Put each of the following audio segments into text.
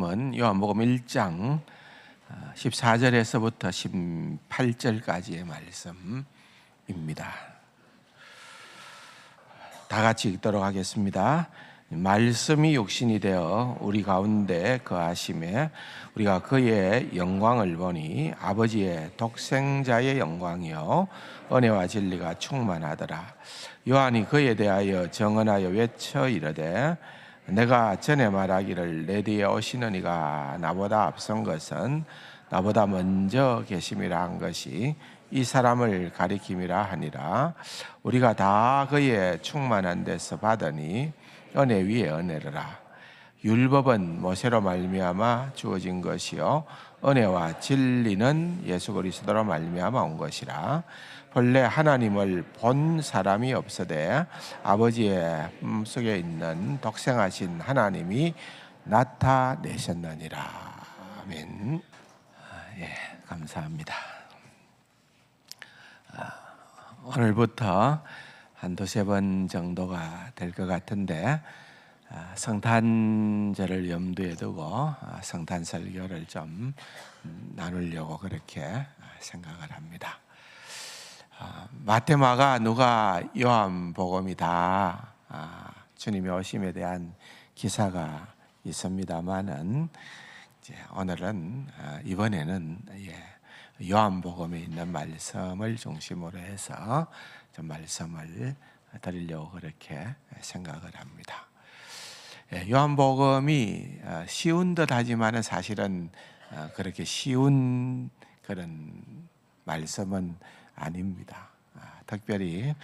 말씀은 요한복음 1장 14절에서부터 18절까지의 말씀입니다. 다 같이 읽도록 하겠습니다. 말씀이 육신이 되어 우리 가운데 거하심에 우리가 그의 영광을 보니 아버지의 독생자의 영광이요 은혜와 진리가 충만하더라. 요한이 그에 대하여 정언하여 외쳐 이르되 내가 전에 말하기를 내 뒤에 오시는 이가 나보다 앞선 것은 나보다 먼저 계심이라 한 것이 이 사람을 가리킴이라 하니라. 우리가 다 그의 충만한 데서 받으니 은혜 위에 은혜라. 율법은 모세로 말미암아 주어진 것이요 은혜와 진리는 예수 그리스도로 말미암아 온 것이라. 본래 하나님을 본 사람이 없으되 아버지의 속에 있는 독생하신 하나님이 나타내셨느니라. 아멘. 감사합니다. 오늘부터 한 두세 번 정도가 될 것 같은데 성탄절을 염두에 두고 성탄 설교를 좀 나누려고 그렇게 생각을 합니다. 마태, 마가, 누가, 요한복음이 다 주님의 오심에 대한 기사가 있습니다만은 오늘은 이번에는 요한복음에 있는 말씀을 중심으로 해서 좀 말씀을 드리려고 그렇게 생각을 합니다. 요한복음이 쉬운 듯 하지만은 사실은 그렇게 쉬운 그런 말씀은 아닙니다. 특별히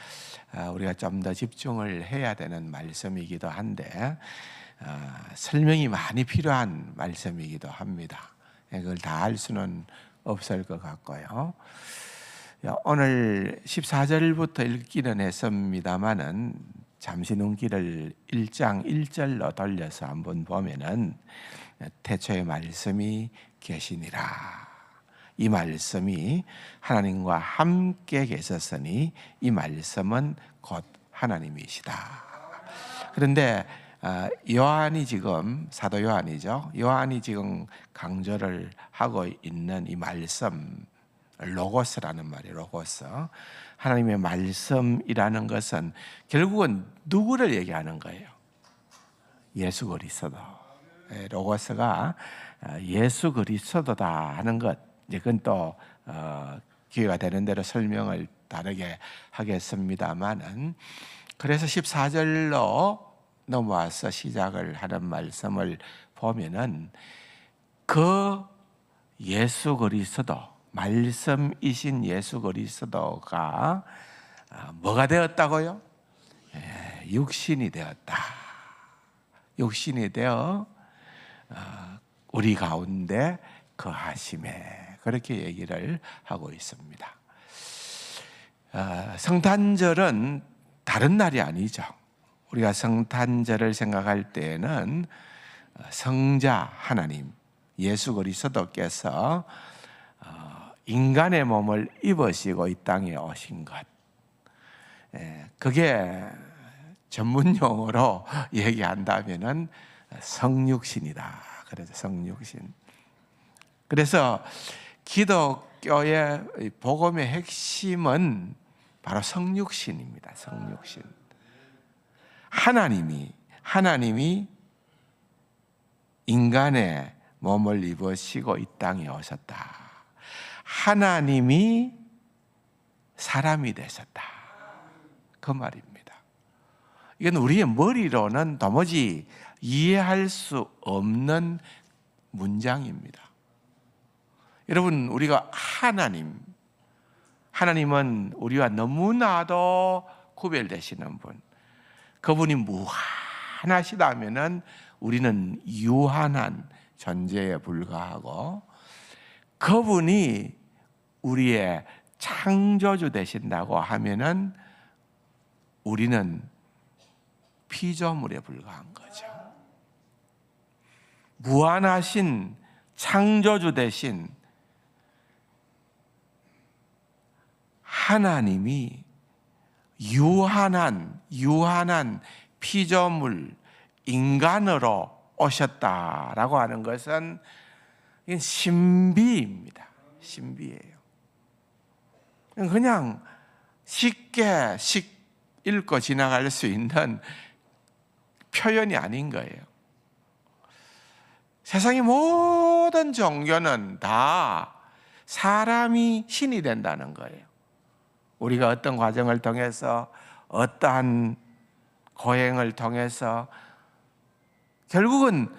우리가 좀 더 집중을 해야 되는 말씀이기도 한데 설명이 많이 필요한 말씀이기도 합니다. 그걸 다 할 수는 없을 것 같고요. 오늘 14절부터 읽기는 했습니다마는 잠시 눈길을 1장 1절로 돌려서 한번 보면은 태초에 말씀이 계시니라. 이 말씀이 하나님과 함께 계셨으니 이 말씀은 곧 하나님이시다. 그런데 요한이 지금 사도 요한이죠. 요한이 지금 강조를 하고 있는 이 말씀, 로고스라는 말이에요. 로고스. 하나님의 말씀이라는 것은 결국은 누구를 얘기하는 거예요? 예수 그리스도. 로고스가 예수 그리스도다 하는 것. 이건 또 기회가 되는 대로 설명을 다르게 하겠습니다만은, 그래서 14절로 넘어와서 시작을 하는 말씀을 보면은 그 예수 그리스도, 말씀이신 예수 그리스도가 뭐가 되었다고요? 육신이 되었다. 육신이 되어 우리 가운데 거하심에, 그렇게 얘기를 하고 있습니다. 성탄절은 다른 날이 아니죠. 우리가 성탄절을 생각할 때에는 성자 하나님 예수 그리스도께서 인간의 몸을 입으시고 이 땅에 오신 것, 그게 전문 용어로 얘기한다면은 성육신이다. 그래서 성육신. 그래서 기독교의 복음의 핵심은 바로 성육신입니다. 성육신. 하나님이 인간의 몸을 입으시고 이 땅에 오셨다. 하나님이 사람이 되셨다. 그 말입니다. 이건 우리의 머리로는 도무지 이해할 수 없는 문장입니다. 여러분, 우리가 하나님은 우리와 너무나도 구별되시는 분, 그분이 무한하시다면은 우리는 유한한 존재에 불과하고, 그분이 우리의 창조주 되신다고 하면은 우리는 피조물에 불과한 거죠. 무한하신 창조주 되신 하나님이 유한한 피조물 인간으로 오셨다라고 하는 것은 이건 신비입니다. 신비예요. 그냥 쉽게 읽고 지나갈 수 있는 표현이 아닌 거예요. 세상의 모든 종교는 다 사람이 신이 된다는 거예요. 우리가 어떤 과정을 통해서 어떠한 고행을 통해서 결국은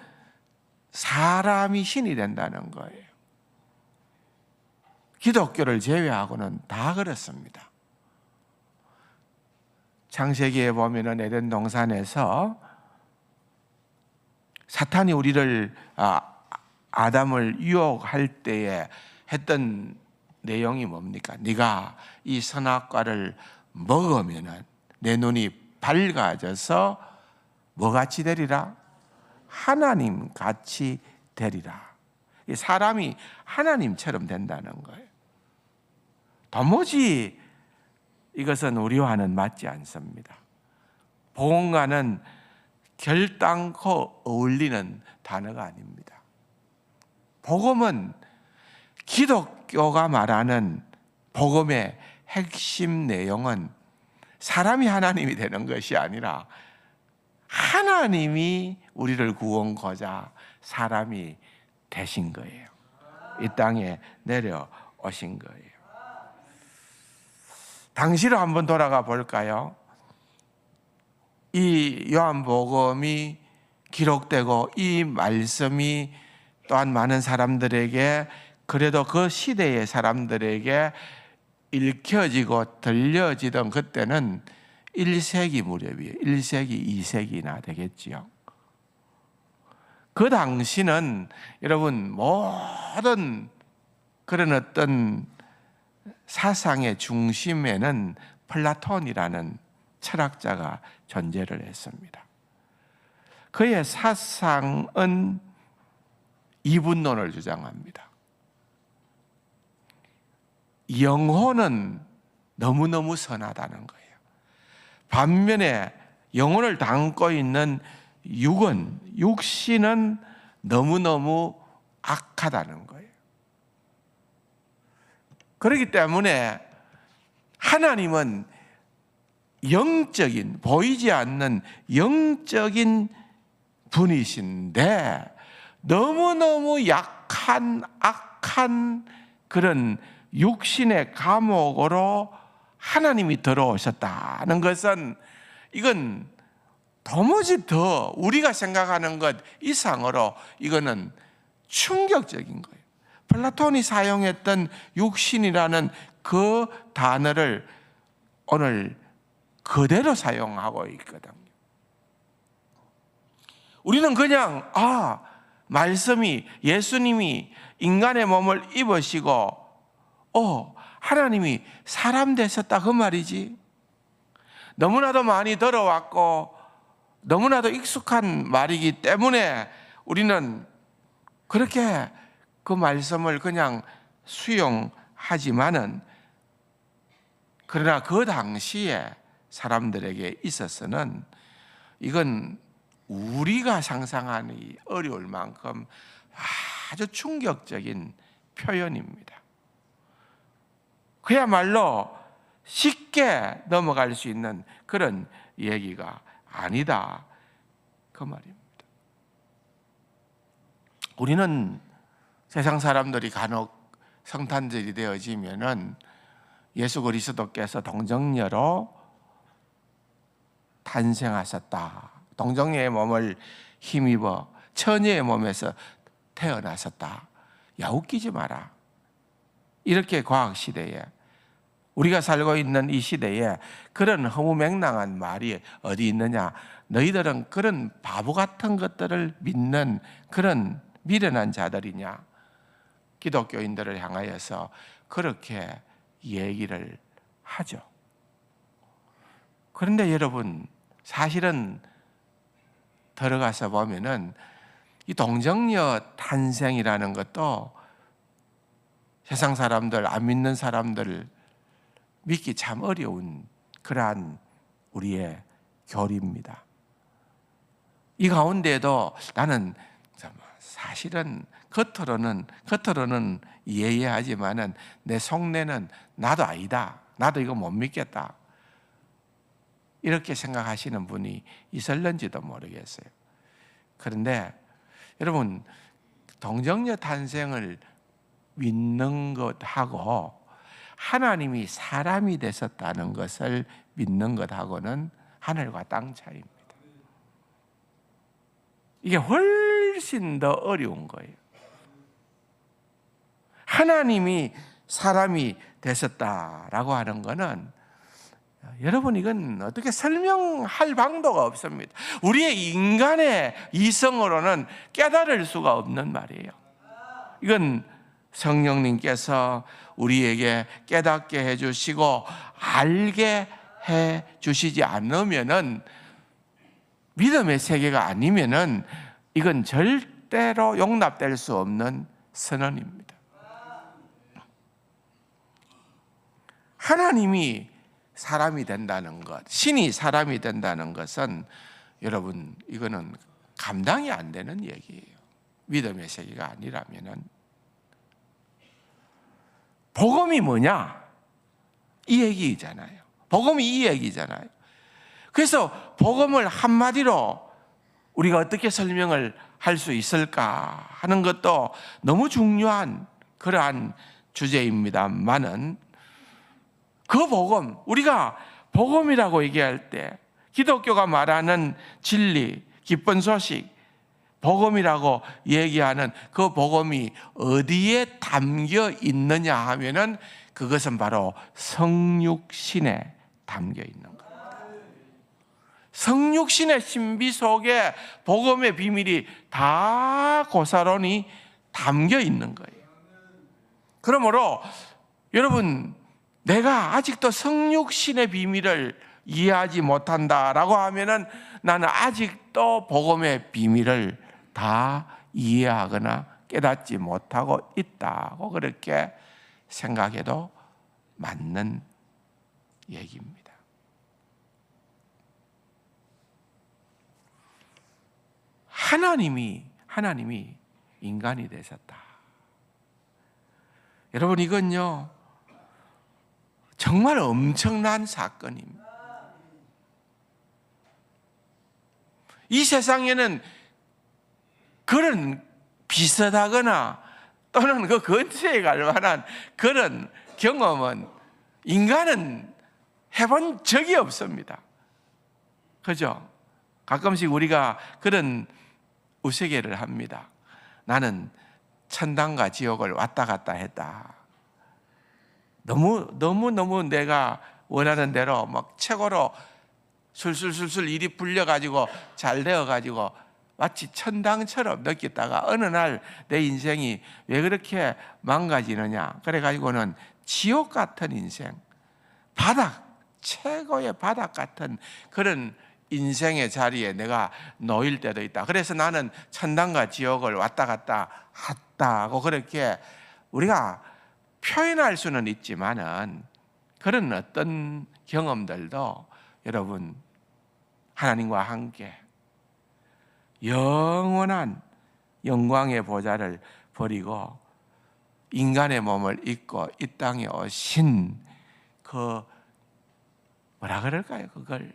사람이 신이 된다는 거예요. 기독교를 제외하고는 다 그렇습니다. 창세기에 보면은 에덴 동산에서 사탄이 우리를 아담을 유혹할 때에 했던 내용이 뭡니까? 네가 이 선악과를 먹으면은 내 눈이 밝아져서 뭐같이 되리라? 하나님 같이 되리라. 사람이 하나님처럼 된다는 거예요. 도무지 이것은 우리와는 맞지 않습니다. 복음과는 결단코 어울리는 단어가 아닙니다. 복음은 기독교가 말하는 복음의 핵심 내용은 사람이 하나님이 되는 것이 아니라 하나님이 우리를 구원코자 사람이 되신 거예요. 이 땅에 내려오신 거예요. 당시로 한번 돌아가 볼까요? 이 요한복음이 기록되고 이 말씀이 또한 많은 사람들에게, 그래도 그 시대의 사람들에게 읽혀지고 들려지던 그때는 1세기 무렵이에요. 1세기, 2세기나 되겠지요. 그 당시는 여러분 모든 그런 어떤 사상의 중심에는 플라톤이라는 철학자가 존재를 했습니다. 그의 사상은 이분론을 주장합니다. 영혼은 너무너무 선하다는 거예요. 반면에 영혼을 담고 있는 육신은 너무너무 악하다는 거예요. 그렇기 때문에 하나님은 영적인, 보이지 않는 영적인 분이신데 너무너무 약한, 악한 그런 육신의 감옥으로 하나님이 들어오셨다는 것은, 이건 도무지 더 우리가 생각하는 것 이상으로 이거는 충격적인 거예요. 플라톤이 사용했던 육신이라는 그 단어를 오늘 그대로 사용하고 있거든요. 우리는 그냥 말씀이, 예수님이 인간의 몸을 입으시고 하나님이 사람 되셨다 그 말이지. 너무나도 많이 들어왔고 너무나도 익숙한 말이기 때문에 우리는 그렇게 그 말씀을 그냥 수용하지만은, 그러나 그 당시에 사람들에게 있어서는 이건 우리가 상상하기 어려울 만큼 아주 충격적인 표현입니다. 그야말로 쉽게 넘어갈 수 있는 그런 얘기가 아니다 그 말입니다. 우리는 세상 사람들이 간혹 성탄절이 되어지면은 예수 그리스도께서 동정녀로 탄생하셨다, 동정녀의 몸을 힘입어 처녀의 몸에서 태어나셨다, 야 웃기지 마라. 이렇게 과학시대에, 우리가 살고 있는 이 시대에 그런 허무맹랑한 말이 어디 있느냐. 너희들은 그런 바보 같은 것들을 믿는 그런 미련한 자들이냐. 기독교인들을 향하여서 그렇게 얘기를 하죠. 그런데 여러분, 사실은 들어가서 보면은 이 동정녀 탄생이라는 것도 세상 사람들, 안 믿는 사람들 믿기 참 어려운 그러한 우리의 교리입니다. 이 가운데에도 나는 사실은 겉으로는 예예하지만은 내 속내는 나도 아니다. 나도 이거 못 믿겠다. 이렇게 생각하시는 분이 있을는지도 모르겠어요. 그런데 여러분, 동정녀 탄생을 믿는 것하고 하나님이 사람이 되셨다는 것을 믿는 것하고는 하늘과 땅 차이입니다. 이게 훨씬 더 어려운 거예요. 하나님이 사람이 되셨다라고 하는 것은 여러분, 이건 어떻게 설명할 방도가 없습니다. 우리의 인간의 이성으로는 깨달을 수가 없는 말이에요. 이건 성령님께서 우리에게 깨닫게 해주시고 알게 해주시지 않으면은, 믿음의 세계가 아니면은 이건 절대로 용납될 수 없는 선언입니다. 하나님이 사람이 된다는 것, 신이 사람이 된다는 것은 여러분, 이거는 감당이 안 되는 얘기예요. 믿음의 세계가 아니라면은. 복음이 뭐냐? 이 얘기잖아요. 복음이 이 얘기잖아요. 그래서 복음을 한마디로 우리가 어떻게 설명을 할 수 있을까 하는 것도 너무 중요한 그러한 주제입니다만은, 그 복음, 우리가 복음이라고 얘기할 때 기독교가 말하는 진리, 기쁜 소식, 복음이라고 얘기하는 그 복음이 어디에 담겨 있느냐 하면은 그것은 바로 성육신에 담겨 있는 겁니다. 성육신의 신비 속에 복음의 비밀이 다 고스란히 담겨 있는 거예요. 그러므로 여러분, 내가 아직도 성육신의 비밀을 이해하지 못한다라고 하면은 나는 아직도 복음의 비밀을 다 이해하거나 깨닫지 못하고 있다고 그렇게 생각해도 맞는 얘기입니다. 하나님이 인간이 되셨다. 여러분, 이건요 정말 엄청난 사건입니다. 이 세상에는 그런 비슷하거나 또는 그 근처에 갈 만한 그런 경험은 인간은 해본 적이 없습니다. 그죠? 가끔씩 우리가 그런 우스개를 합니다. 나는 천당과 지옥을 왔다 갔다 했다. 너무 내가 원하는 대로 막 최고로 술술술술 일이 풀려가지고 잘 되어가지고 마치 천당처럼 느꼈다가 어느 날 내 인생이 왜 그렇게 망가지느냐, 그래가지고는 지옥 같은 인생, 최고의 바닥 같은 그런 인생의 자리에 내가 놓일 때도 있다. 그래서 나는 천당과 지옥을 왔다 갔다 했다고 그렇게 우리가 표현할 수는 있지만은, 그런 어떤 경험들도 여러분, 하나님과 함께 영원한 영광의 보좌를 버리고 인간의 몸을 입고 이 땅에 오신 그 뭐라 그럴까요? 그걸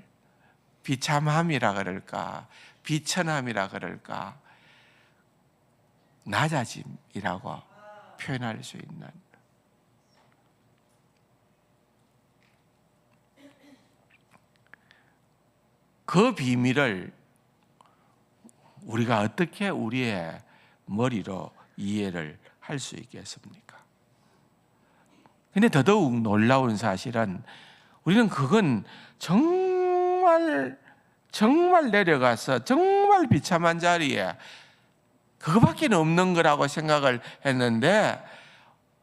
비참함이라 그럴까, 비천함이라 그럴까, 낮아짐이라고 표현할 수 있는, 그 비밀을 우리가 어떻게 우리의 머리로 이해를 할 수 있겠습니까? 근데 더더욱 놀라운 사실은 우리는 그건 정말 내려가서 정말 비참한 자리에 그거밖에 없는 거라고 생각을 했는데,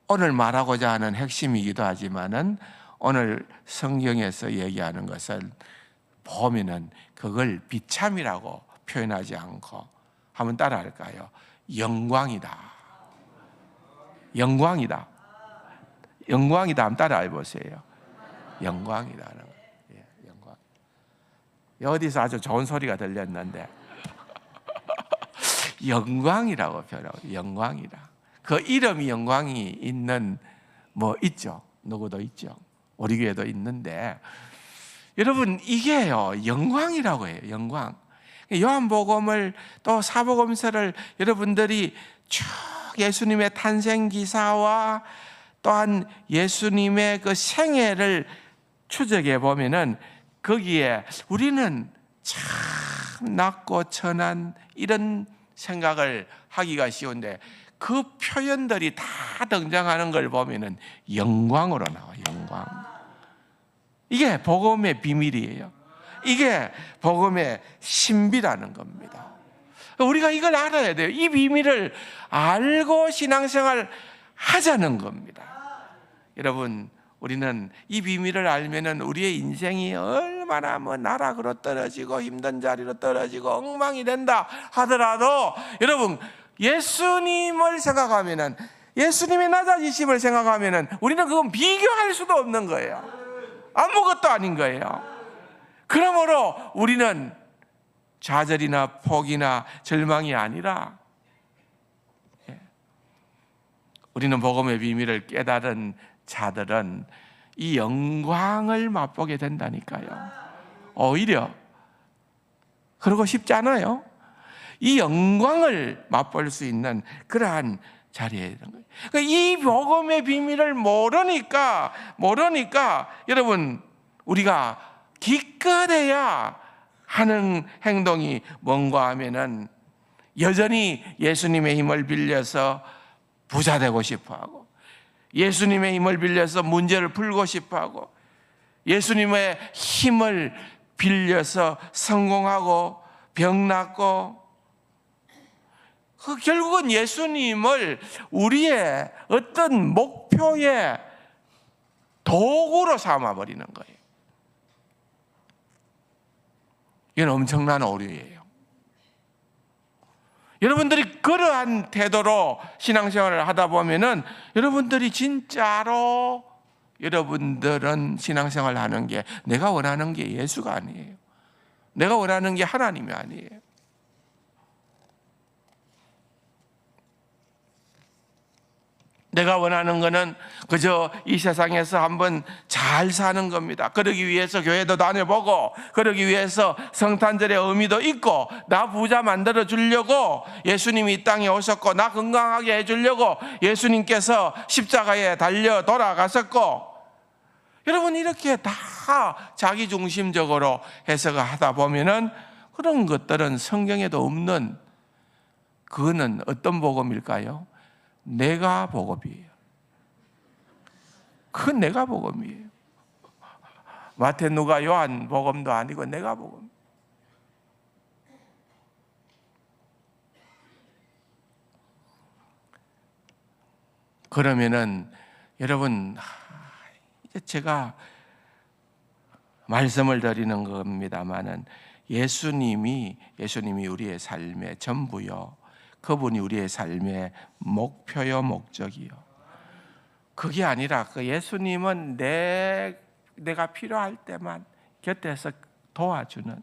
오늘 말하고자 하는 핵심이기도 하지만은 오늘 성경에서 얘기하는 것을 보면은 그걸 비참이라고 표현하지 않고, 한번 따라 할까요? 영광이다. 영광이다. 한번 따라 해보세요. 영광이다는 거예요. 영광. 어디서 아주 좋은 소리가 들렸는데 영광이라고 표현하고, 영광이라. 그 이름이 영광이 있는 뭐 있죠. 누구도 있죠. 우리 교회도 있는데, 여러분 이게요 영광이라고 해요. 영광. 요한복음을 또 사복음서를 여러분들이 쭉 예수님의 탄생 기사와 또한 예수님의 그 생애를 추적해 보면은 거기에 우리는 참 낮고 천한 이런 생각을 하기가 쉬운데, 그 표현들이 다 등장하는 걸 보면은 영광으로 나와요. 영광. 이게 복음의 비밀이에요. 이게 복음의 신비라는 겁니다. 우리가 이걸 알아야 돼요. 이 비밀을 알고 신앙생활 하자는 겁니다. 여러분, 우리는 이 비밀을 알면은 우리의 인생이 얼마나 뭐 나락으로 떨어지고 힘든 자리로 떨어지고 엉망이 된다 하더라도, 여러분 예수님을 생각하면은, 예수님의 낮아지심을 생각하면은 우리는 그건 비교할 수도 없는 거예요. 아무것도 아닌 거예요. 그러므로 우리는 좌절이나 포기나 절망이 아니라, 우리는 복음의 비밀을 깨달은 자들은 이 영광을 맛보게 된다니까요. 오히려 그러고 싶지 않아요? 이 영광을 맛볼 수 있는 그러한 자리에 있는 거예요. 그러니까 이 복음의 비밀을 모르니까 여러분 우리가 기껏해야 하는 행동이 뭔가 하면은 여전히 예수님의 힘을 빌려서 부자 되고 싶어하고, 예수님의 힘을 빌려서 문제를 풀고 싶어하고, 예수님의 힘을 빌려서 성공하고 병 낫고, 결국은 예수님을 우리의 어떤 목표의 도구로 삼아버리는 거예요. 이건 엄청난 오류예요. 여러분들이 그러한 태도로 신앙생활을 하다 보면은 여러분들이 진짜로 여러분들은 신앙생활을 하는 게 내가 원하는 게 예수가 아니에요. 내가 원하는 게 하나님이 아니에요. 내가 원하는 거는 그저 이 세상에서 한번 잘 사는 겁니다. 그러기 위해서 교회도 다녀보고, 그러기 위해서 성탄절의 의미도 있고, 나 부자 만들어 주려고 예수님이 이 땅에 오셨고, 나 건강하게 해주려고 예수님께서 십자가에 달려 돌아가셨고, 여러분 이렇게 다 자기중심적으로 해석을 하다 보면은 그런 것들은 성경에도 없는, 그거는 어떤 복음일까요? 내가 복음이에요. 그건 내가 복음이에요. 마태, 누가, 요한 복음도 아니고 내가 복음. 그러면은 여러분, 이제 제가 말씀을 드리는 겁니다만은 예수님이 우리의 삶의 전부요. 그분이 우리의 삶의 목표요, 목적이요. 그게 아니라 그 예수님은 내가 필요할 때만 곁에서 도와주는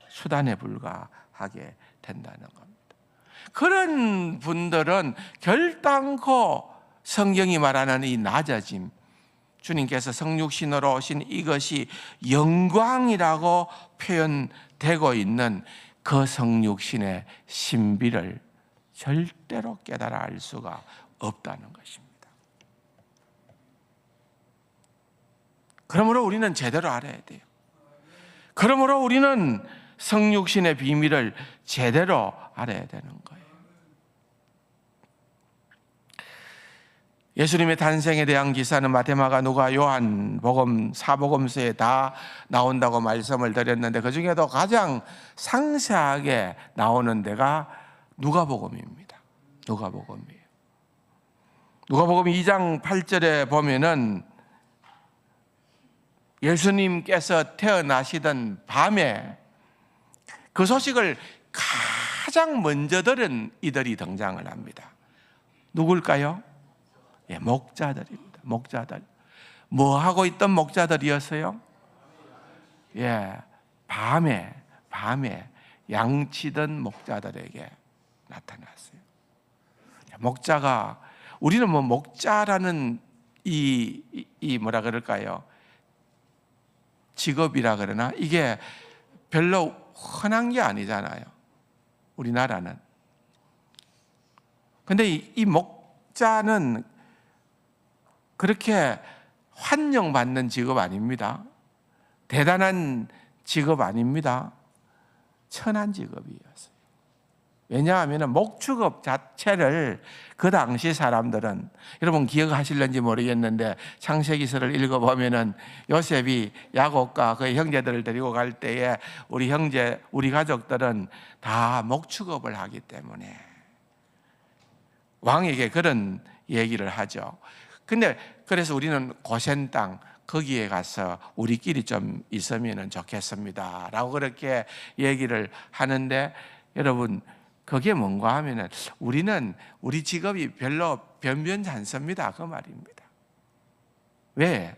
수단에 불과하게 된다는 겁니다. 그런 분들은 결단코 성경이 말하는 이 낮아짐, 주님께서 성육신으로 오신 이것이 영광이라고 표현되고 있는 그 성육신의 신비를 절대로 깨달아 알 수가 없다는 것입니다. 그러므로 우리는 제대로 알아야 돼요. 그러므로 우리는 성육신의 비밀을 제대로 알아야 되는 거예요. 예수님의 탄생에 대한 기사는 마태마가, 누가, 요한 복음, 사복음서에 다 나온다고 말씀을 드렸는데, 그 중에도 가장 상세하게 나오는 데가 누가복음입니다. 누가복음이에요. 누가복음 2장 8절에 보면은 예수님께서 태어나시던 밤에 그 소식을 가장 먼저 들은 이들이 등장을 합니다. 누굴까요? 예, 목자들입니다. 목자들. 뭐 하고 있던 목자들이었어요? 예, 밤에 양치던 목자들에게 나타났어요. 목자가, 우리는 뭐 목자라는 이 뭐라 그럴까요? 직업이라 그러나 이게 별로 흔한 게 아니잖아요, 우리나라는. 근데 이 목자는 그렇게 환영받는 직업 아닙니다. 대단한 직업 아닙니다. 천한 직업이었어요. 왜냐하면 목축업 자체를 그 당시 사람들은, 여러분 기억하실는지 모르겠는데 창세기서를 읽어보면은 요셉이 야곱과 그의 형제들을 데리고 갈 때에 우리 가족들은 다 목축업을 하기 때문에 왕에게 그런 얘기를 하죠. 근데 그래서 우리는 고센 땅 거기에 가서 우리끼리 좀 있으면 좋겠습니다 라고 그렇게 얘기를 하는데, 여러분 그게 뭔가 하면은 우리는 우리 직업이 별로 변변치 않습니다 그 말입니다. 왜?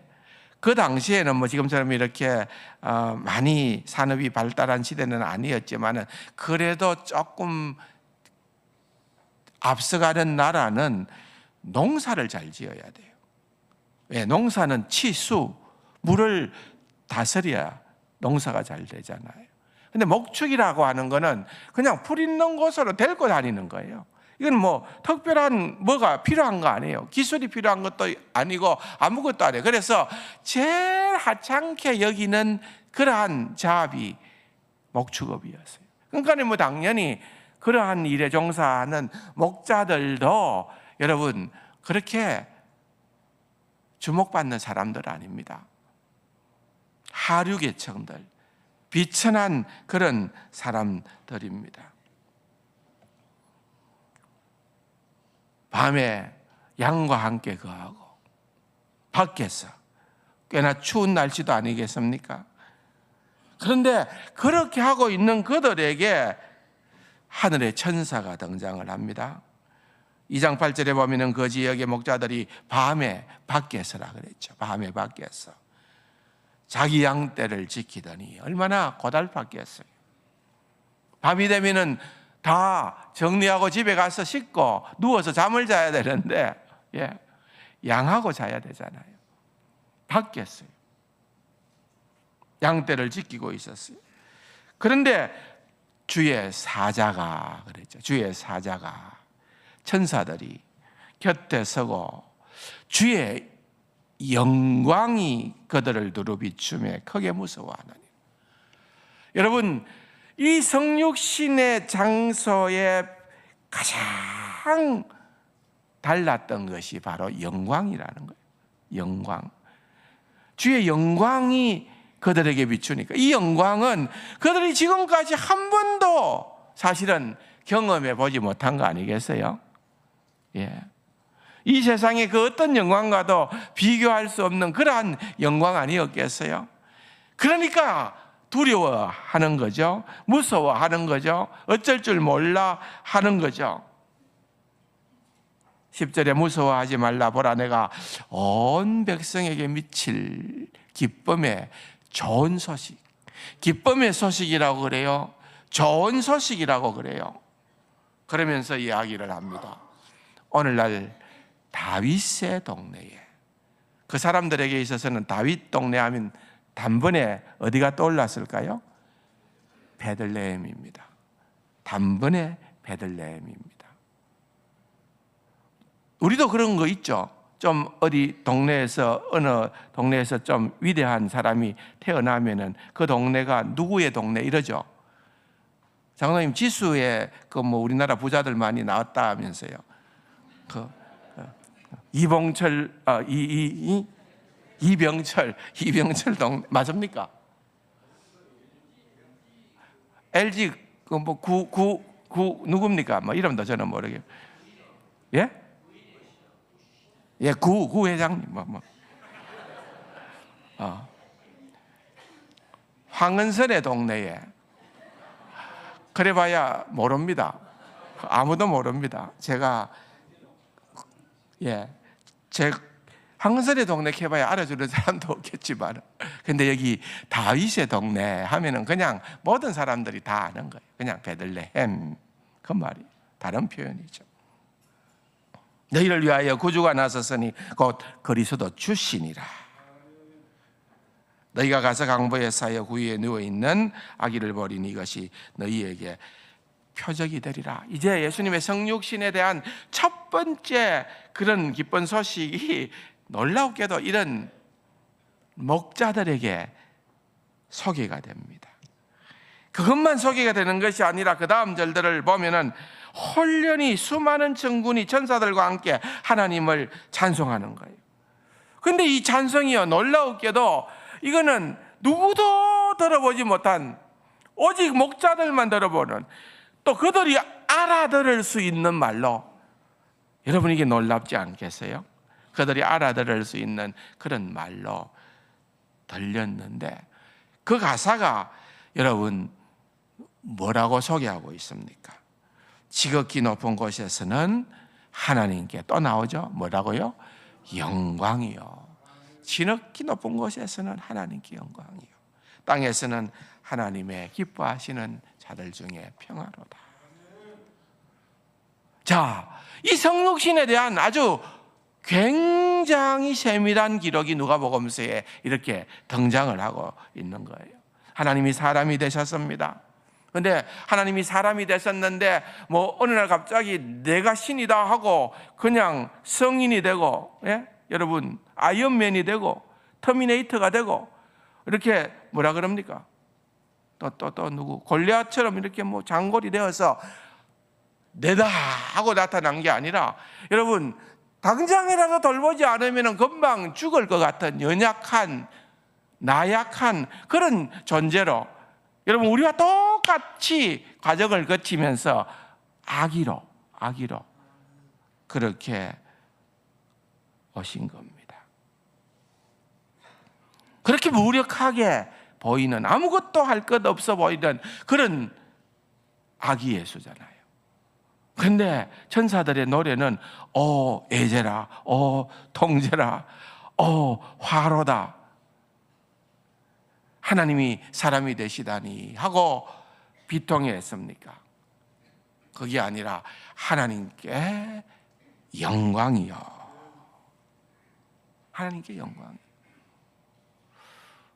그 당시에는 뭐 지금처럼 이렇게 많이 산업이 발달한 시대는 아니었지만은 그래도 조금 앞서가는 나라는 농사를 잘 지어야 돼요. 왜? 농사는 치수, 물을 다스려야 농사가 잘 되잖아요. 근데 목축이라고 하는 거는 그냥 풀 있는 곳으로 데리고 다니는 거예요. 이건 뭐 특별한 뭐가 필요한 거 아니에요. 기술이 필요한 것도 아니고 아무것도 아니에요. 그래서 제일 하찮게 여기는 그러한 작업이 목축업이었어요. 그러니까 뭐 당연히 그러한 일에 종사하는 목자들도 여러분 그렇게 주목받는 사람들 아닙니다. 하류계층들, 비천한 그런 사람들입니다. 밤에 양과 함께 거하고 밖에서, 꽤나 추운 날씨도 아니겠습니까? 그런데 그렇게 하고 있는 그들에게 하늘의 천사가 등장을 합니다. 2장 8절에 보면 그 지역의 목자들이 밤에 밖에서라 그랬죠. 밤에 밖에서 자기 양떼를 지키더니 얼마나 고달팠겠어요. 밤이 되면은 다 정리하고 집에 가서 씻고 누워서 잠을 자야 되는데, 양하고 자야 되잖아요. 밖에서요. 양떼를 지키고 있었어요. 그런데 주의 사자가 그랬죠. 주의 사자가, 천사들이 곁에 서고 주의 영광이 그들을 두루비추며 크게 무서워하느니. 여러분, 이 성육신의 장소에 가장 달랐던 것이 바로 영광이라는 거예요. 영광. 주의 영광이 그들에게 비추니까, 이 영광은 그들이 지금까지 한 번도 사실은 경험해 보지 못한 거 아니겠어요? 이 세상의 그 어떤 영광과도 비교할 수 없는 그러한 영광 아니었겠어요? 그러니까 두려워하는 거죠. 무서워하는 거죠. 어쩔 줄 몰라 하는 거죠. 10절에 무서워하지 말라, 보라 내가 온 백성에게 미칠 기쁨의 좋은 소식, 기쁨의 소식이라고 그래요. 좋은 소식이라고 그래요. 그러면서 이야기를 합니다. 오늘날 다윗의 동네에, 그 사람들에게 있어서는 다윗 동네 하면 단번에 어디가 떠올랐을까요? 베들레헴입니다. 단번에 베들레헴입니다. 우리도 그런 거 있죠. 좀 어디 동네에서, 어느 동네에서 좀 위대한 사람이 태어나면은 그 동네가 누구의 동네 이러죠. 장로님, 지수에 그 뭐 우리나라 부자들 많이 나왔다 하면서요. 이병철 동네 맞습니까? LG 그 뭐 구 누굽니까? 뭐 이름도 저는 모르겠어요. 구 회장님 황은선의 동네에 그래봐야 모릅니다. 아무도 모릅니다. 제가 황은선의 동네 해봐야 알아주는 사람도 없겠지만, 근데 여기 다윗의 동네 하면은 그냥 모든 사람들이 다 아는 거예요. 그냥 베들레헴 그 말이. 다른 표현이죠. 너희를 위하여 구주가 나섰으니 곧 그리스도 주시니라. 너희가 가서 강보에 쌓여 구유에 누워있는 아기를 버리니 이것이 너희에게 표적이 되리라. 이제 예수님의 성육신에 대한 첫 번째 그런 기쁜 소식이 놀랍게도 이런 목자들에게 소개가 됩니다. 그것만 소개가 되는 것이 아니라 그 다음 절들을 보면은 홀련히 수많은 천군이 천사들과 함께 하나님을 찬송하는 거예요. 그런데 이 찬송이요, 놀라웠게도 이거는 누구도 들어보지 못한, 오직 목자들만 들어보는, 또 그들이 알아들을 수 있는 말로, 여러분 이게 놀랍지 않겠어요? 그들이 알아들을 수 있는 그런 말로 들렸는데 그 가사가 여러분 뭐라고 소개하고 있습니까? 지극히 높은 곳에서는 하나님께, 또 나오죠? 뭐라고요? 영광이요. 지극히 높은 곳에서는 하나님께 영광이요. 땅에서는 하나님의 기뻐하시는 자들 중에 평화로다. 자, 이 성육신에 대한 아주 굉장히 세밀한 기록이 누가복음서에 이렇게 등장을 하고 있는 거예요. 하나님이 사람이 되셨습니다. 그런데 하나님이 사람이 되셨는데 뭐 어느 날 갑자기 내가 신이다 하고 그냥 성인이 되고, 예? 여러분 아이언맨이 되고 터미네이터가 되고 이렇게 뭐라 그럽니까? 또 누구 골리앗처럼 이렇게 뭐 장골이 되어서 내다 하고 나타난 게 아니라, 여러분 당장이라도 돌보지 않으면 금방 죽을 것 같은 연약한 나약한 그런 존재로, 여러분 우리와 똑같이 과정을 거치면서 아기로 그렇게 오신 겁니다. 그렇게 무력하게 보이는, 아무것도 할 것 없어 보이는 그런 아기 예수잖아요. 그런데 천사들의 노래는 오 에제라, 오 통제라, 오 화로다, 하나님이 사람이 되시다니 하고 비통해했습니까? 그게 아니라 하나님께 영광이요. 하나님께 영광.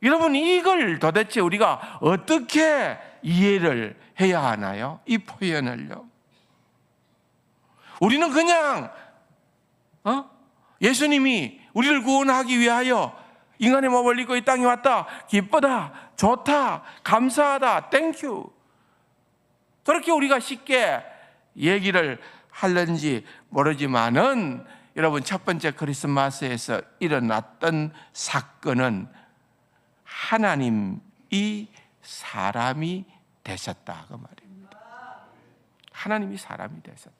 여러분 이걸 도대체 우리가 어떻게 이해를 해야 하나요? 이 표현을요. 우리는 그냥 예수님이 우리를 구원하기 위하여 인간의 몸을 입고 이 땅에 왔다, 기쁘다, 좋다, 감사하다, 땡큐, 그렇게 우리가 쉽게 얘기를 하는지 모르지만은, 여러분 첫 번째 크리스마스에서 일어났던 사건은 하나님이 사람이 되셨다 그 말입니다. 하나님이 사람이 되셨다.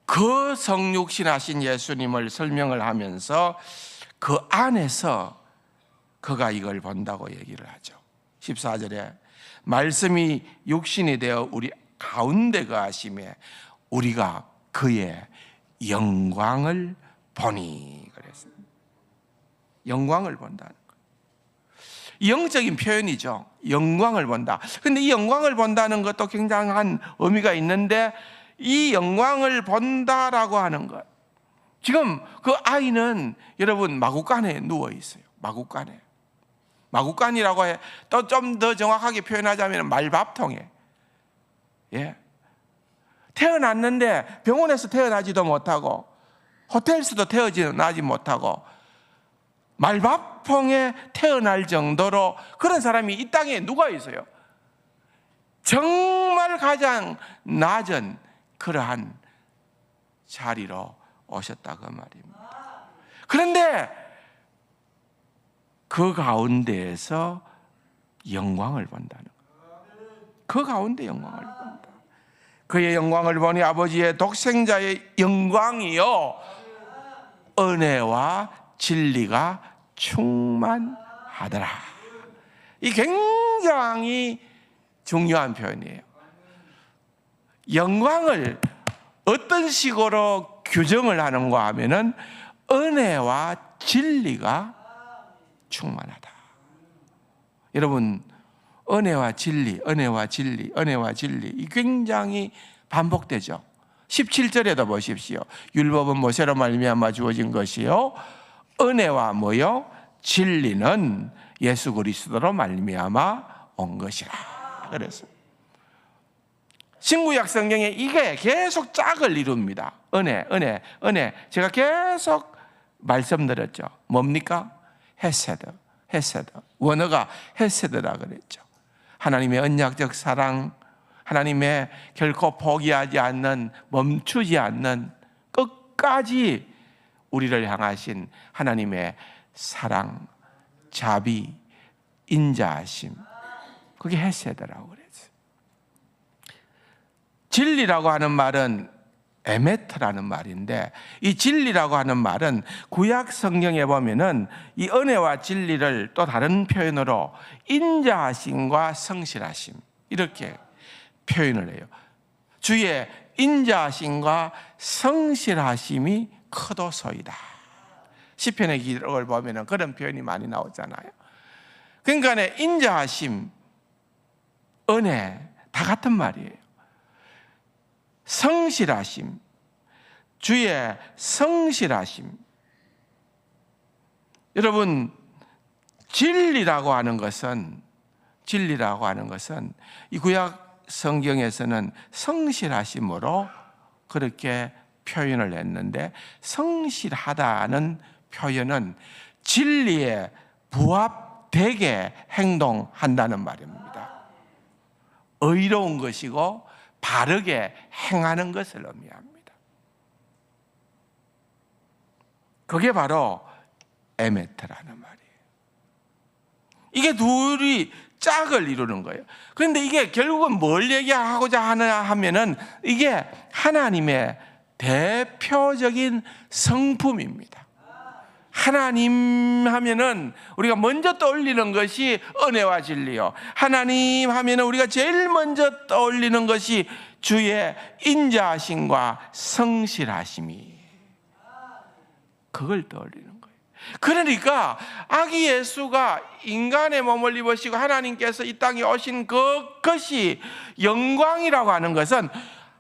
그 성육신하신 예수님을 설명을 하면서 그 안에서 그가 이걸 본다고 얘기를 하죠. 14절에 말씀이 육신이 되어 우리 가운데 거하심에 우리가 그의 영광을 보니 그랬습니다. 영광을 본다는 거예요. 영적인 표현이죠. 영광을 본다. 그런데 이 영광을 본다는 것도 굉장한 의미가 있는데, 이 영광을 본다라고 하는 것, 지금 그 아이는 여러분 마구간에 누워 있어요. 마구간이라고 해. 또 좀 더 정확하게 표현하자면 말밥통에. 예. 태어났는데 병원에서 태어나지도 못하고 호텔에서도 태어나지 못하고 말밥통에 태어날 정도로 그런 사람이 이 땅에 누가 있어요? 정말 가장 낮은 그러한 자리로 오셨다고 말입니다. 그런데 그 가운데에서 영광을 본다는 거예요. 그 가운데 영광을 본다. 그의 영광을 보니 아버지의 독생자의 영광이요 은혜와 진리가 충만하더라. 이 굉장히 중요한 표현이에요. 영광을 어떤 식으로 규정을 하는가 하면은 은혜와 진리가 충만하다. 여러분, 은혜와 진리, 은혜와 진리, 은혜와 진리. 이 굉장히 반복되죠. 17절에도 보십시오. 율법은 모세로 말미암아 주어진 것이요, 은혜와 뭐요? 진리는 예수 그리스도로 말미암아 온 것이라. 그래서 신구약 성경에 이게 계속 짝을 이룹니다. 은혜, 은혜, 은혜. 제가 계속 말씀드렸죠. 뭡니까? 헤세드, 헤세드. 원어가 헤세드라 그랬죠. 하나님의 언약적 사랑, 하나님의 결코 포기하지 않는, 멈추지 않는, 끝까지 우리를 향하신 하나님의 사랑, 자비, 인자하심. 그게 헤세드라고 그랬어요. 진리라고 하는 말은 에메트라는 말인데, 이 진리라고 하는 말은 구약 성경에 보면은 이 은혜와 진리를 또 다른 표현으로 인자하심과 성실하심, 이렇게 표현을 해요. 주의 인자하심과 성실하심이 크도소이다. 시편의 기록을 보면은 그런 표현이 많이 나오잖아요. 그러니까 인자하심, 은혜 다 같은 말이에요. 성실하심, 주의 성실하심. 여러분, 진리라고 하는 것은 이 구약 성경에서는 성실하심으로 그렇게 표현을 했는데, 성실하다는 표현은 진리에 부합되게 행동한다는 말입니다. 의로운 것이고 바르게 행하는 것을 의미합니다. 그게 바로 에메트라는 말이에요. 이게 둘이 짝을 이루는 거예요. 그런데 이게 결국은 뭘 얘기하고자 하느냐 하면은 이게 하나님의 대표적인 성품입니다. 하나님 하면은 우리가 먼저 떠올리는 것이 은혜와 진리요, 하나님 하면은 우리가 제일 먼저 떠올리는 것이 주의 인자하심과 성실하심이, 그걸 떠올리는 거예요. 그러니까 아기 예수가 인간의 몸을 입으시고 하나님께서 이 땅에 오신 그것이 영광이라고 하는 것은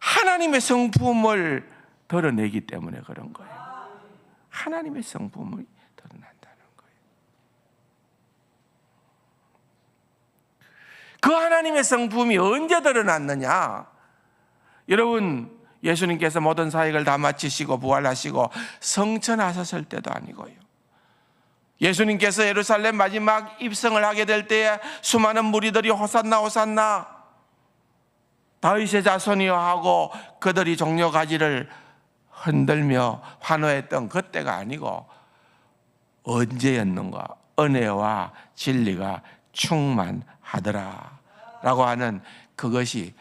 하나님의 성품을 드러내기 때문에 그런 거예요. 하나님의 성품이 드러난다는 거예요. 그 하나님의 성품이 언제 드러났느냐? 여러분, 예수님께서 모든 사역을 다 마치시고 부활하시고 성천하셨을 때도 아니고요, 예수님께서 예루살렘 마지막 입성을 하게 될 때에 수많은 무리들이 호산나 호산나 다윗의 자손이여 하고 그들이 종려가지를 흔들며 환호했던 그때가 아니고, 언제였는가? 은혜와 진리가 충만하더라 라고 하는 그것이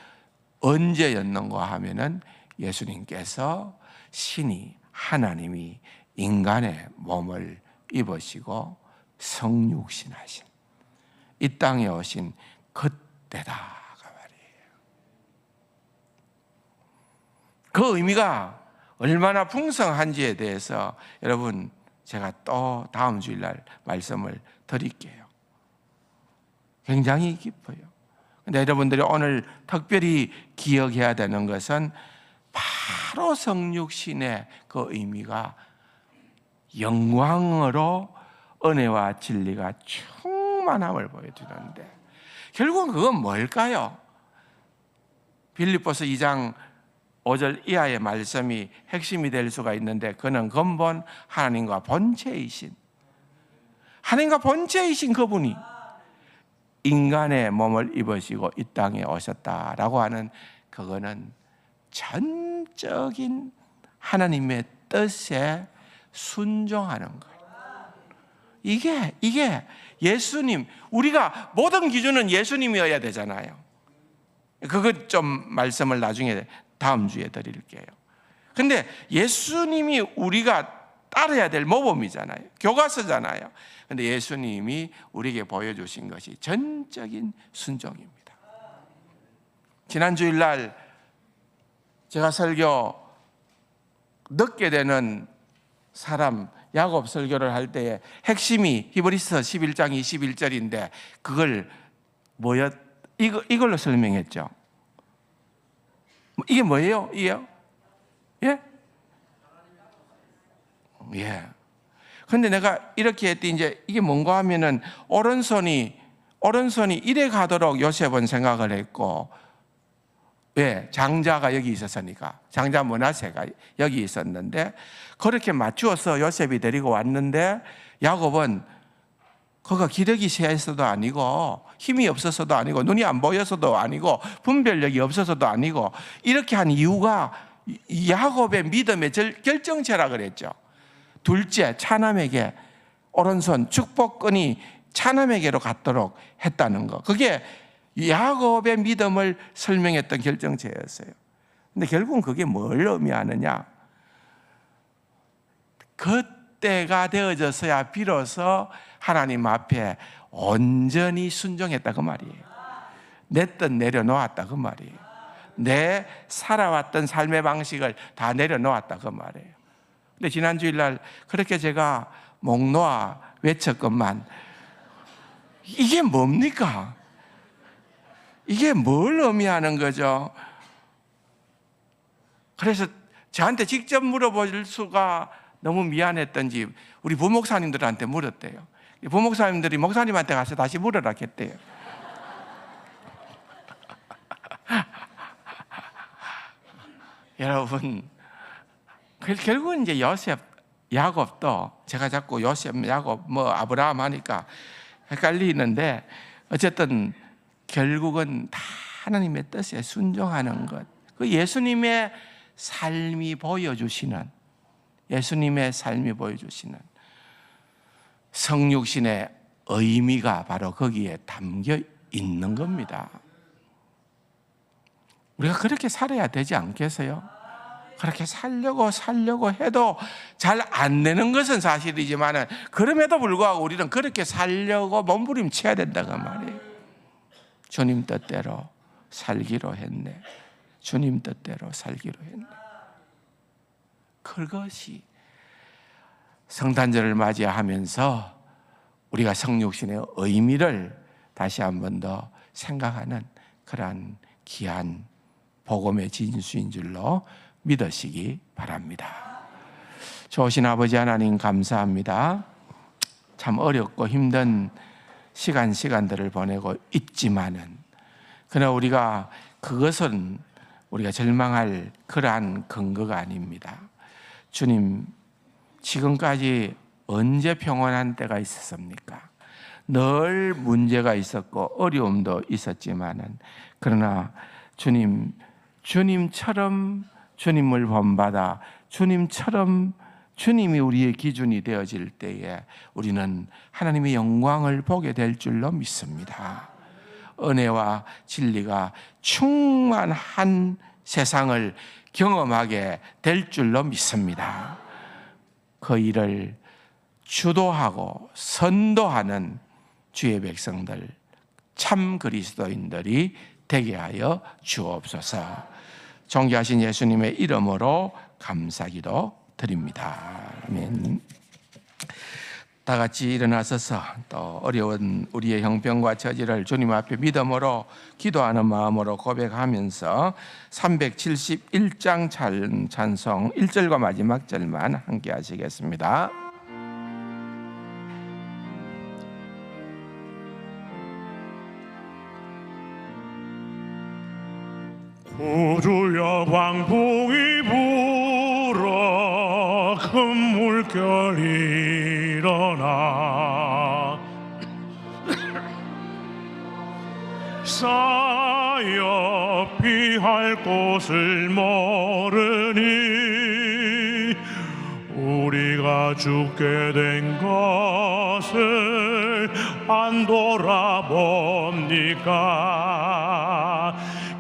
언제였는가 하면은 예수님께서 신이, 하나님이 인간의 몸을 입으시고 성육신하신, 이 땅에 오신 그때다가 말이에요. 그 의미가 얼마나 풍성한지에 대해서 여러분, 제가 또 다음 주일날 말씀을 드릴게요. 굉장히 깊어요. 근데 여러분들이 오늘 특별히 기억해야 되는 것은 바로 성육신의 그 의미가 영광으로 은혜와 진리가 충만함을 보여주는데, 결국은 그건 뭘까요? 빌립보서 2장 5절 이하의 말씀이 핵심이 될 수가 있는데, 그는 근본 하나님과 본체이신, 하나님과 본체이신 그분이 인간의 몸을 입으시고 이 땅에 오셨다라고 하는, 그거는 전적인 하나님의 뜻에 순종하는 거예요. 이게 예수님, 우리가 모든 기준은 예수님이어야 되잖아요. 그것 좀 말씀을 나중에 다음 주에 드릴게요. 근데 예수님이 우리가 따라야 될 모범이잖아요. 교과서잖아요. 근데 예수님이 우리에게 보여주신 것이 전적인 순종입니다. 지난 주일날 제가 설교 늦게 되는 사람 야곱 설교를 할 때에 핵심이 히브리서 11장 21절인데 그걸 이걸로 설명했죠. 이게 뭐예요? 이게요? 예? 예. 근데 내가 이렇게 했더니 이제 이게 뭔가 하면은 오른손이 이래 가도록 요셉은 생각을 했고, 왜? 장자가 여기 있었으니까. 장자 므낫세가 여기 있었는데, 그렇게 맞추어서 요셉이 데리고 왔는데, 야곱은 그가 기력이 세서도 아니고, 힘이 없어서도 아니고, 눈이 안 보여서도 아니고, 분별력이 없어서도 아니고, 이렇게 한 이유가 야곱의 믿음의 결정체라 그랬죠. 둘째, 차남에게 오른손 축복권이 차남에게로 갔도록 했다는 거. 그게 야곱의 믿음을 설명했던 결정체였어요. 근데 결국은 그게 뭘 의미하느냐? 그때가 되어져서야 비로소 하나님 앞에 온전히 순종했다 그 말이에요. 내 뜻 내려놓았다 그 말이에요. 내 살아왔던 삶의 방식을 다 내려놓았다 그 말이에요. 근데 지난 주일날 그렇게 제가 목 놓아 외쳤건만, 이게 뭡니까? 이게 뭘 의미하는 거죠? 그래서 저한테 직접 물어볼 수가 너무 미안했던지 우리 부목사님들한테 물었대요. 부목사님들이 목사님한테 가서 다시 물으라 했대요. 여러분, 결국은 이제 요셉, 야곱도, 제가 자꾸 요셉, 야곱, 아브라함 하니까 헷갈리는데, 어쨌든 결국은 다 하나님의 뜻에 순종하는 것. 그 예수님의 삶이 보여주시는, 성육신의 의미가 바로 거기에 담겨 있는 겁니다. 우리가 그렇게 살아야 되지 않겠어요? 그렇게 살려고 해도 잘 안 되는 것은 사실이지만, 그럼에도 불구하고 우리는 그렇게 살려고 몸부림쳐야 된다고 말이에요. 주님 뜻대로 살기로 했네. 주님 뜻대로 살기로 했네. 그것이 성탄절을 맞이하면서 우리가 성육신의 의미를 다시 한 번 더 생각하는 그러한 귀한 복음의 진수인 줄로 믿으시기 바랍니다. 좋으신 아버지 하나님 감사합니다. 참 어렵고 힘든 시간들을 보내고 있지만은, 그러나 우리가 그것은 우리가 절망할 그러한 근거가 아닙니다. 주님, 지금까지 언제 평온한 때가 있었습니까? 늘 문제가 있었고 어려움도 있었지만은, 그러나 주님처럼 주님을 본받아 주님처럼 주님이 우리의 기준이 되어질 때에 우리는 하나님의 영광을 보게 될 줄로 믿습니다. 은혜와 진리가 충만한 세상을 경험하게 될 줄로 믿습니다. 그 일을 주도하고 선도하는 주의 백성들, 참 그리스도인들이 되게 하여 주옵소서. 존귀하신 예수님의 이름으로 감사기도 드립니다. 아멘. 다 같이 일어나서서 또 어려운 우리의 형편과 처지를 주님 앞에 믿음으로 기도하는 마음으로 고백하면서 371장 찬송 1절과 마지막 절만 함께 하시겠습니다. 구주여 광풍이 불어 큰 물결이 일어나 쌓여 피할 곳을 모르니 우리가 죽게 된 것을 안 돌아봅니까?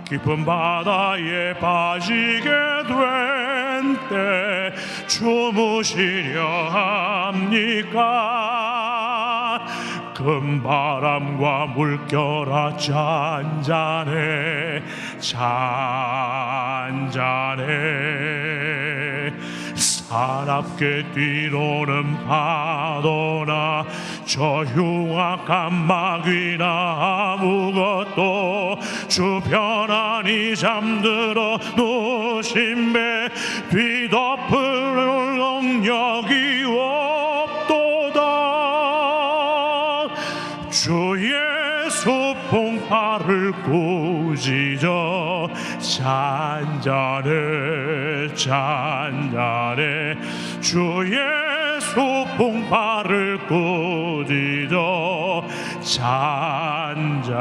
깊은 바다에 빠지게 된 때 주무시려 합니까? 큰 바람과 물결아 잔잔해 사납게 뛰노는 파도나 저 흉악한 마귀나 아무것도 주 편안히 잠들어 누신 배 뒤덮을 능력이 없도다. 주 예수 봉파를 꾸짖어 잔잔해 잔잔해 주 예수 봉파를 꾸짖어 잔잔하라.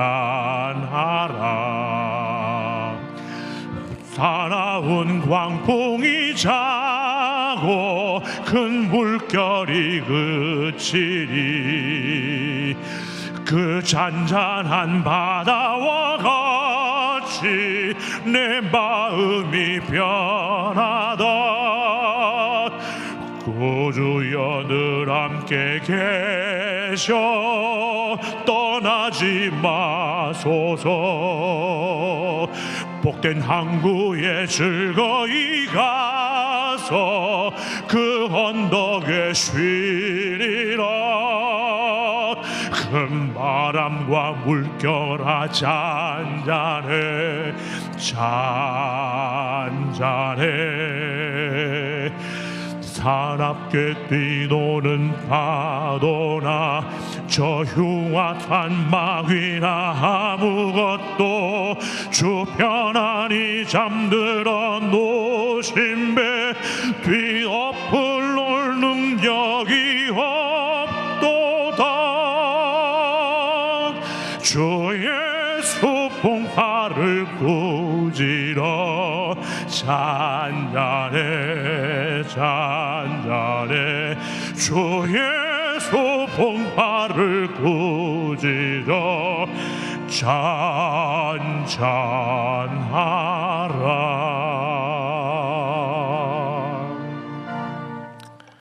사나운 광풍이 자고 큰 물결이 그치리 그 잔잔한 바다와 같이 내 마음이 변하다. 구주여 늘 함께 계셔 떠나지 마소서. 복된 항구에 즐거이 가서 그 언덕에 쉬리라. 큰 바람과 물결아 잔잔해 잔잔해 사납게 뛰노는 파도나 저 흉악한 마귀나 아무것도 주 편안히 잠들어 놓으신 배 뒤엎을 놀 능력이 없도다. 주 예수 봉파를 꾸짖어 잔잔해 잔잔해 주 예수 봉파를 꾸짖어 잔잔하라.